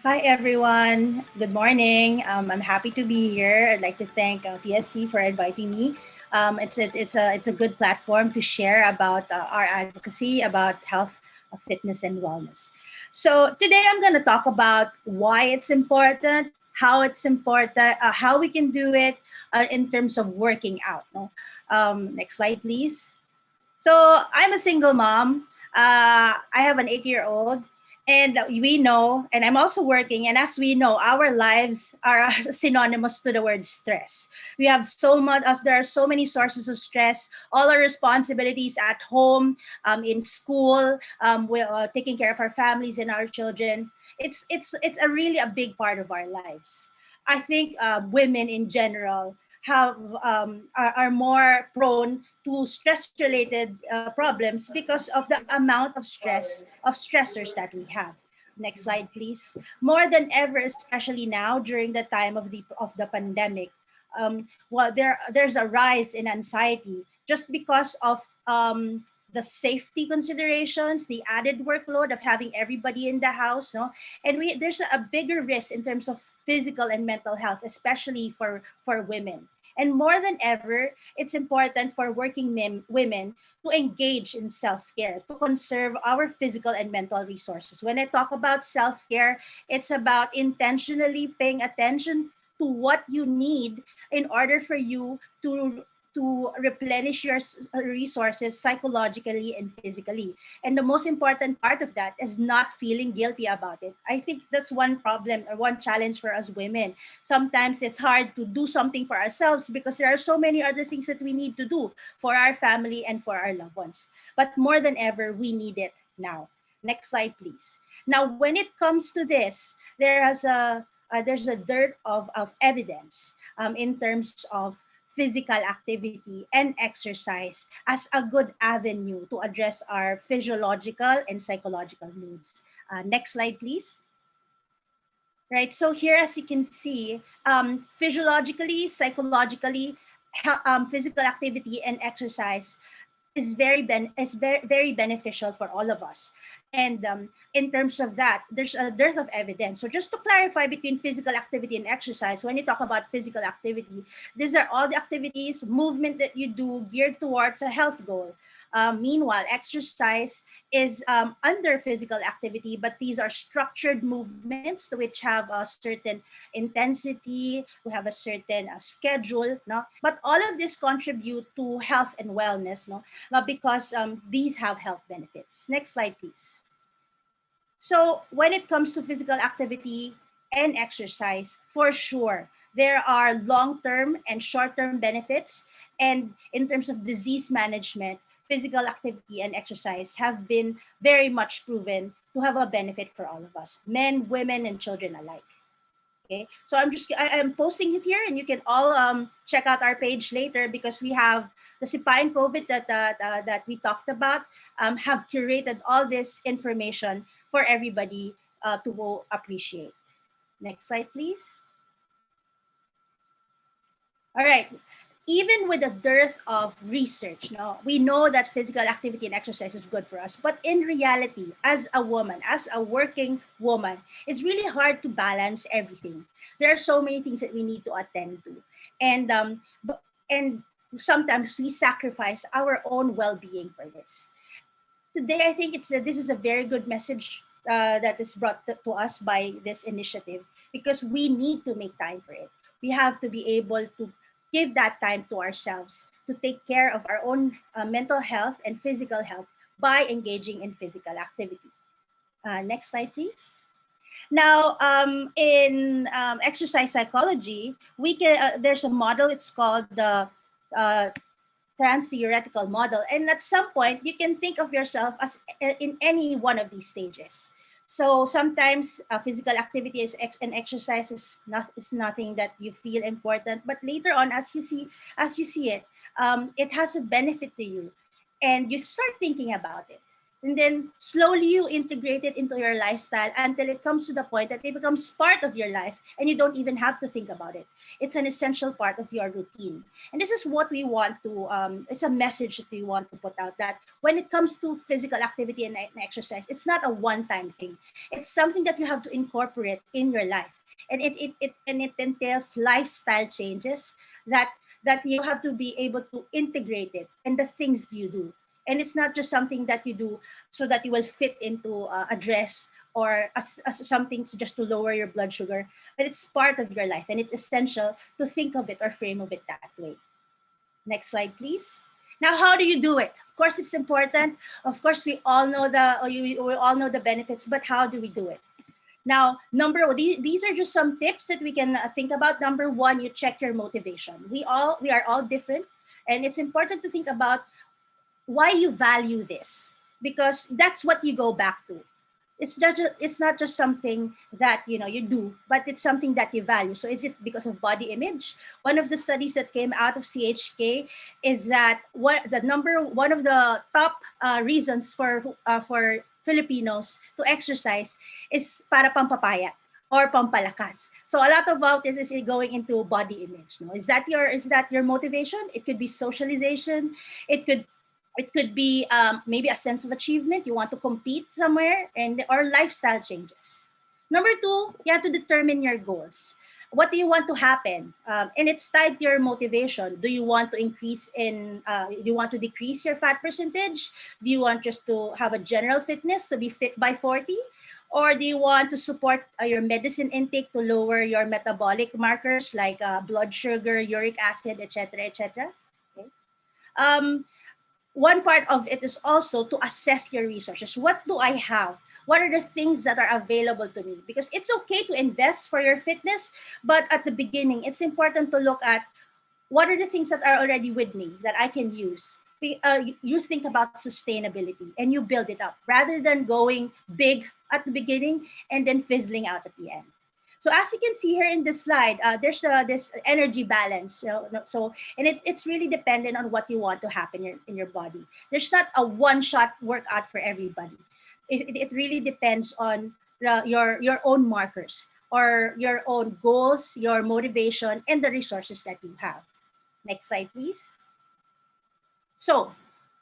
Hi everyone. Good morning. I'm happy to be here. I'd like to thank PSC for inviting me. It's a good platform to share about our advocacy about health, fitness, and wellness. So today I'm going to talk about why it's important, how it's important, how we can do it in terms of working out. No? Next slide, please. So I'm a single mom. I have an 8-year-old, and we know, and I'm also working. And as we know, our lives are synonymous to the word stress. We have so much, as there are so many sources of stress. All our responsibilities at home, in school, we're taking care of our families and our children. It's a really a big part of our lives. I think women in general have are more prone to stress related problems because of the amount of stressors that we have. Next slide, please. More than ever, especially now during the time of the pandemic, well, there's a rise in anxiety just because of the safety considerations, the added workload of having everybody in the house, no, and there's a bigger risk in terms of physical and mental health, especially for women. And more than ever, it's important for working women to engage in self care, to conserve our physical and mental resources. When I talk about self care, it's about intentionally paying attention to what you need in order for you to replenish your resources psychologically and physically. And the most important part of that is not feeling guilty about it. I think that's one problem or one challenge for us women. Sometimes it's hard to do something for ourselves because there are so many other things that we need to do for our family and for our loved ones. But more than ever, we need it now. Next slide, please. Now, when it comes to this, there's a dearth of evidence in terms of physical activity and exercise as a good avenue to address our physiological and psychological needs. Next slide, please. Right, so here, as you can see, physiologically, psychologically, physical activity and exercise is very beneficial for all of us. And in terms of that, there's a dearth of evidence. So just to clarify between physical activity and exercise, when you talk about physical activity, these are all the activities, movement that you do geared towards a health goal. Meanwhile, exercise is under physical activity, but these are structured movements which have a certain intensity, we have a certain schedule, no? But all of this contribute to health and wellness, no? Because these have health benefits. Next slide, please. So when it comes to physical activity and exercise, for sure, there are long-term and short-term benefits. And in terms of disease management, physical activity and exercise have been very much proven to have a benefit for all of us, men, women, and children alike. Okay, so I'm posting it here, and you can all check out our page later because we have the SIPA and COVID that we talked about, have curated all this information for everybody to appreciate. Next slide, please. All right. Even with a dearth of research, no, we know that physical activity and exercise is good for us. But in reality, as a woman, as a working woman, it's really hard to balance everything. There are so many things that we need to attend to, and and sometimes we sacrifice our own well-being for this. Today, I think this is a very good message that is brought to us by this initiative because we need to make time for it. We have to be able to give that time to ourselves to take care of our own mental health and physical health by engaging in physical activity. Next slide, please. Now, in exercise psychology, we can there's a model. It's called the uh, trans-theoretical model. And at some point, you can think of yourself as in any one of these stages. So sometimes physical activity and exercise is nothing that you feel important, but later on, as you see it, it has a benefit to you, and you start thinking about it. And then slowly you integrate it into your lifestyle until it comes to the point that it becomes part of your life and you don't even have to think about it. It's an essential part of your routine. And this is what we want to, it's a message that we want to put out, that when it comes to physical activity and exercise, it's not a one-time thing. It's something that you have to incorporate in your life. And it entails lifestyle changes that you have to be able to integrate it and the things you do. And it's not just something that you do so that you will fit into a dress or as something just to lower your blood sugar, but it's part of your life and it's essential to think of it or frame of it that way. Next slide, please. Now, how do you do it? Of course, it's important. Of course, we all know we all know the benefits, but how do we do it? Now, these are just some tips that we can think about. Number one, you check your motivation. We are all different, and it's important to think about why you value this, because that's what you go back to. It's not just something that you do, but it's something that you value. So is it because of body image? One of the studies that came out of CHK is that one of the top reasons for Filipinos to exercise is para pampapayat or pampalakas. So a lot of this is going into body image. No? Is that your motivation? It could be socialization. It could be maybe a sense of achievement. You want to compete somewhere, or lifestyle changes. Number two, you have to determine your goals. What do you want to happen? And it's tied to your motivation. Do you want to do you want to decrease your fat percentage? Do you want just to have a general fitness, to be fit by 40? Or do you want to support your medicine intake to lower your metabolic markers like blood sugar, uric acid, etc., etc.? Okay. One part of it is also to assess your resources. What do I have? What are the things that are available to me? Because it's okay to invest for your fitness, but at the beginning, it's important to look at what are the things that are already with me that I can use. You think about sustainability and you build it up rather than going big at the beginning and then fizzling out at the end. So as you can see here in this slide, there's this energy balance. And it's really dependent on what you want to happen in your body. There's not a one-shot workout for everybody. It really depends on your own markers or your own goals, your motivation, and the resources that you have. Next slide, please. So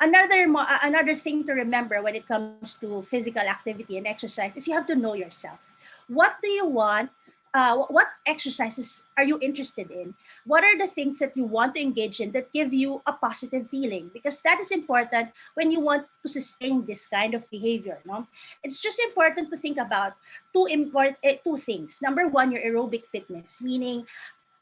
another thing to remember when it comes to physical activity and exercise is you have to know yourself. What do you want? What exercises are you interested in? What are the things that you want to engage in that give you a positive feeling? Because that is important when you want to sustain this kind of behavior. No, it's just important to think about two things. Number one, your aerobic fitness, meaning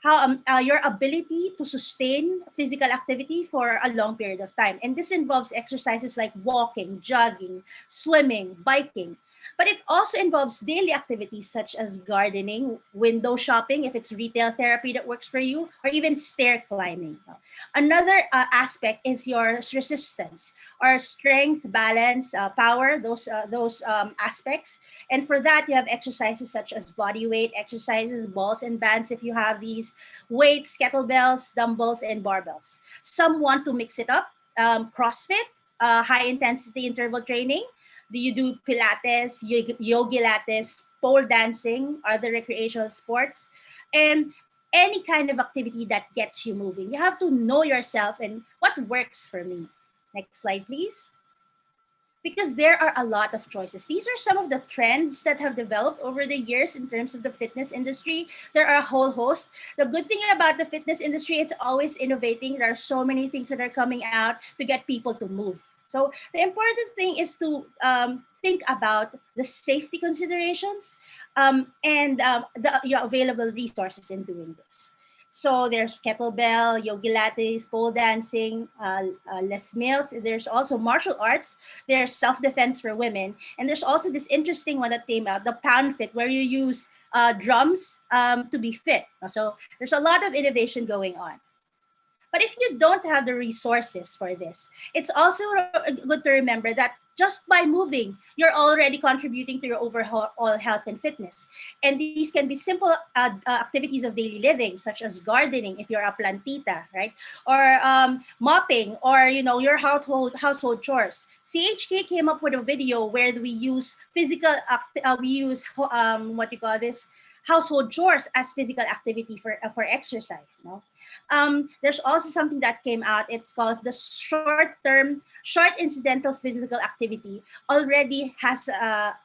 how your ability to sustain physical activity for a long period of time. And this involves exercises like walking, jogging, swimming, biking. But it also involves daily activities such as gardening, window shopping, if it's retail therapy that works for you, or even stair climbing. Another aspect is your resistance or strength, balance, power, those aspects. And for that, you have exercises such as body weight exercises, balls and bands if you have these, weights, kettlebells, dumbbells, and barbells. Some want to mix it up, CrossFit, high intensity interval training. Do you do Pilates, yoga Pilates, pole dancing, other recreational sports, and any kind of activity that gets you moving? You have to know yourself and what works for me. Next slide, please. Because there are a lot of choices. These are some of the trends that have developed over the years in terms of the fitness industry. There are a whole host. The good thing about the fitness industry, it's always innovating. There are so many things that are coming out to get people to move. So the important thing is to think about the safety considerations and your available resources in doing this. So there's kettlebell, yoga Pilates, pole dancing, Les Mills. There's also martial arts. There's self-defense for women. And there's also this interesting one that came out, the pound fit, where you use drums to be fit. So there's a lot of innovation going on. But if you don't have the resources for this, it's also good to remember that Just by moving, you're already contributing to your overall health and fitness. And these can be simple activities of daily living, such as gardening if you're a plantita, right? Or mopping, or your household chores. CHK came up with a video where we use we use what you call this, household chores as physical activity for exercise. There's also something that came out. It's called the short incidental physical activity. Already has a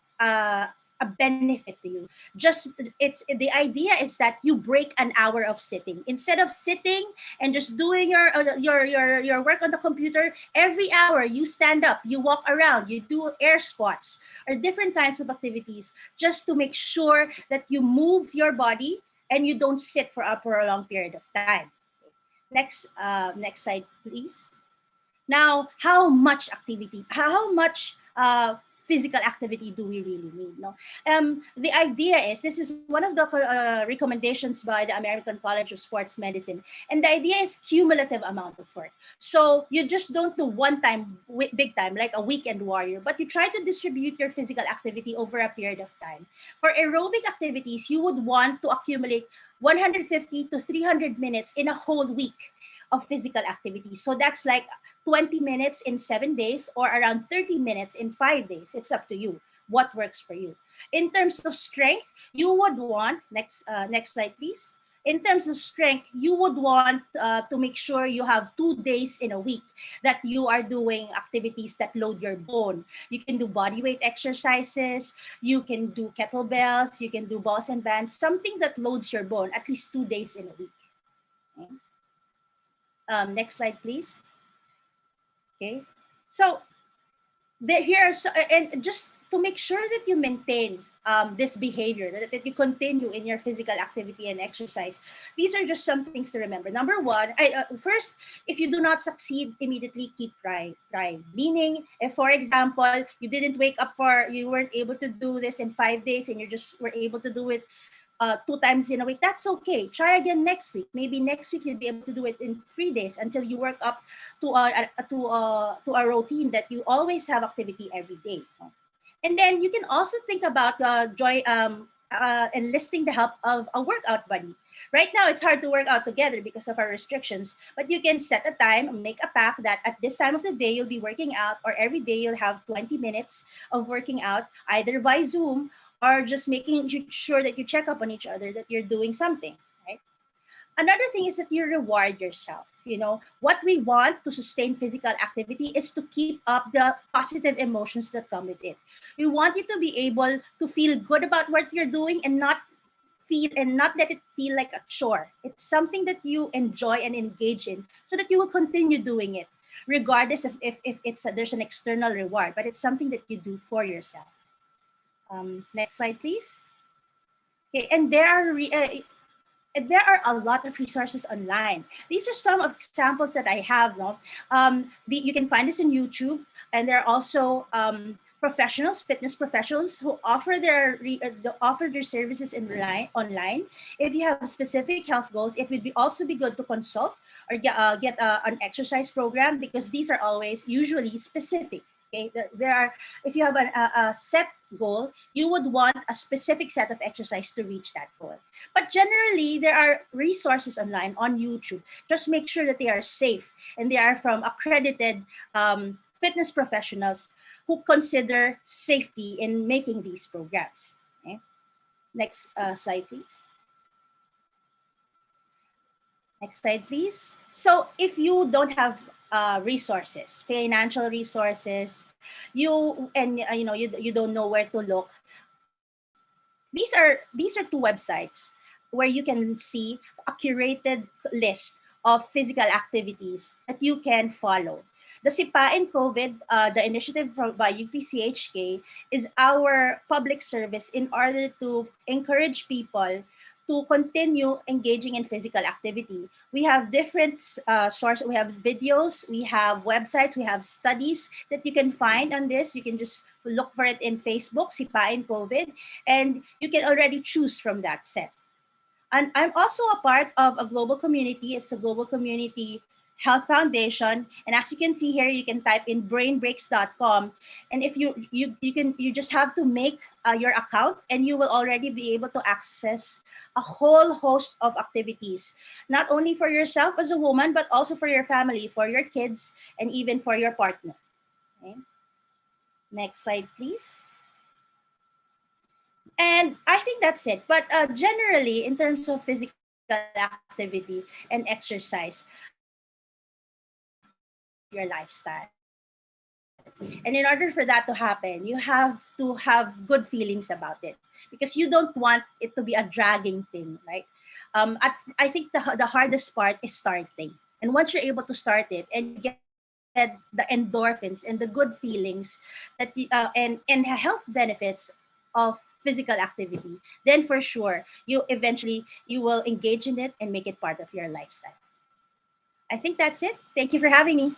benefit to you. Just it's the idea is that you break an hour of sitting. Instead of sitting and just doing your work on the computer, every hour you stand up, you walk around, you do air squats or different kinds of activities, just to make sure that you move your body and you don't sit for a prolonged period of time. Next slide, please. Now, how much physical activity do we really need? No, the idea is, this is one of the recommendations by the American College of Sports Medicine, and the idea is cumulative amount of work. So you just don't do one time big time like a weekend warrior, but you try to distribute your physical activity over a period of time. For aerobic activities, you would want to accumulate 150 to 300 minutes in a whole week of physical activity. So that's like 20 minutes in 7 days or around 30 minutes in 5 days. It's up to you what works for you. In terms of strength, you would want, next slide, please. In terms of strength, you would want to make sure you have 2 days in a week that you are doing activities that load your bone. You can do body weight exercises, you can do kettlebells, you can do balls and bands, something that loads your bone at least 2 days in a week. Okay. Next slide, please. Okay. So and just to make sure that you maintain this behavior, that you continue in your physical activity and exercise, these are just some things to remember. Number one, first, if you do not succeed immediately, keep trying. Meaning, if for example, you weren't able to do this in 5 days and you just were able to do it 2 times in a week, that's okay. Try again next week. Maybe next week you'll be able to do it in 3 days until you work up to a routine that you always have activity every day. And then you can also think about enlisting the help of a workout buddy. Right now, it's hard to work out together because of our restrictions, but you can set a time, make a pact that at this time of the day, you'll be working out, or every day you'll have 20 minutes of working out, either by Zoom or just making sure that you check up on each other, that you're doing something, right? Another thing is that you reward yourself. What we want to sustain physical activity is to keep up the positive emotions that come with it. We want you to be able to feel good about what you're doing and not let it feel like a chore. It's something that you enjoy and engage in so that you will continue doing it, regardless of if there's an external reward, but it's something that you do for yourself. Next slide, please. Okay, and there are a lot of resources online. These are some of examples that I have. No, you can find this on YouTube, and there are also fitness professionals who offer their services online. If you have specific health goals, it would also be good to consult or get an exercise program, because these are always usually specific. Okay, if you have a set goal, you would want a specific set of exercise to reach that goal. But generally, there are resources online on YouTube. Just make sure that they are safe and they are from accredited fitness professionals who consider safety in making these programs. Okay? Next slide, please. Next slide, please. So if you don't have financial resources, you don't know where to look, these are two websites where you can see a curated list of physical activities that you can follow. The Sipain COVID, the initiative by UPCHK, is our public service in order to encourage people to continue engaging in physical activity. We have different sources. We have videos, we have websites, we have studies that you can find on this. You can just look for it in Facebook, Sipain COVID, and you can already choose from that set. And I'm also a part of a global community. It's a global community Health Foundation. And as you can see here, you can type in brainbreaks.com. And if you just have to make your account, and you will already be able to access a whole host of activities, not only for yourself as a woman, but also for your family, for your kids, and even for your partner. Okay? Next slide, please. And I think that's it. But generally, in terms of physical activity and exercise, your lifestyle. And in order for that to happen, you have to have good feelings about it, because you don't want it to be a dragging thing, right? I think the hardest part is starting. And once you're able to start it and you get the endorphins and the good feelings and health benefits of physical activity, then for sure you will engage in it and make it part of your lifestyle. I think that's it. Thank you for having me.